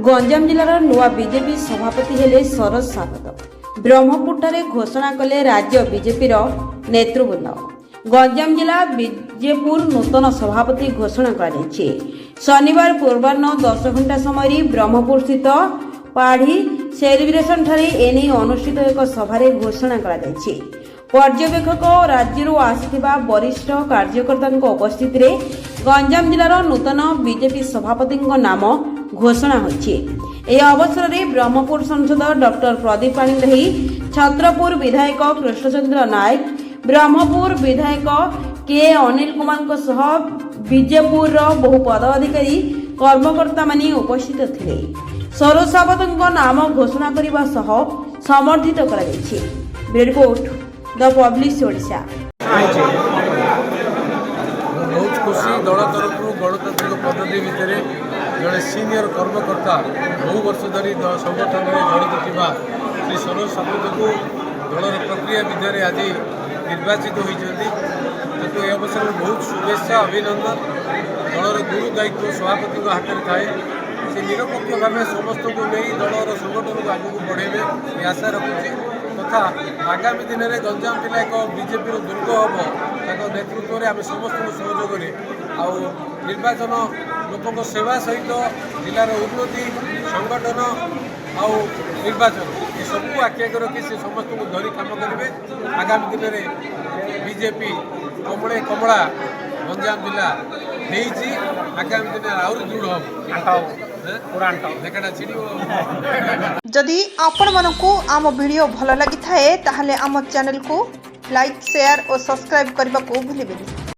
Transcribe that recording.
गंजाम जिलार नुआ बीजेपी सभापति हेले शरद सावत। ब्रह्मपुर घोषणा कले राज्य बीजेपी नेतृवृंद। गंजाम जिला बीजेपुर नूतन सभापति घोषणा कर शनिवार पूर्वाह्न 10 घंटा समय ब्रह्मपुर स्थित पाढ़ी सेलिब्रेशन ठारे एने अनुष्ठित एक सभारे घोषणा कर पर्यवेक्षक राज्य आसिथिबा वरिष्ठ कार्यकर्ता उपस्थित गंजाम जिलार नूतन बीजेपी सभापति नाम घोषणा होछि। यह अवसर में ब्रह्मपुर सांसद डॉक्टर प्रदीप पाणिग्राही, छत्रपुर विधायक कृष्णचंद्र नायक, ब्रह्मपुर विधायक के अनिल कुमार सह बीजेपुर बहु पदाधिकारी कर्मकर्ता माने उपस्थित थिले। शरद सावत नाम घोषणा करने सह समर्थित कर रिपोर्ट द पब्लिश ओडिशा। बहुत खुशी दल तरफ गणतांत्रिक पद्धति भितर जड़े सीनियर कर्मकर्ता बहु वर्ष धरी संगठन में जड़ित थिबा श्री शरद सावत को दलर प्रक्रिया विधान आज निर्वाचित होती यह अवसर में बहुत शुभेच्छा अभिनंदन। दलर गुरु दायित्व सभापति हाथ में थाए से निरपेक्ष भाव समस्त को नहीं दलर संगठन को आगे बढ़ेबे ये आशा रखुच्छी तथा आगामी दिन में गंजाम जिला एक बीजेपी दुर्ग हम नेतृत्व में आम समस्त सहयोग निर्वाचन लोक सेवा सहित जिलार उन्नति संगठन आउ निर्वाचन ये सबको आखि आगे रखी से समस्त को धरी काम करेंगे। आगामी दिन में बीजेपी कमले कमला गंजाम जिला नहीं आगामी दिन आहरी दृढ़ जदि आपण मानकु आम वीडियो भल लगी थाए ताहले आम चैनल को लाइक शेयर और सब्सक्राइब करने को भूलिबेनि।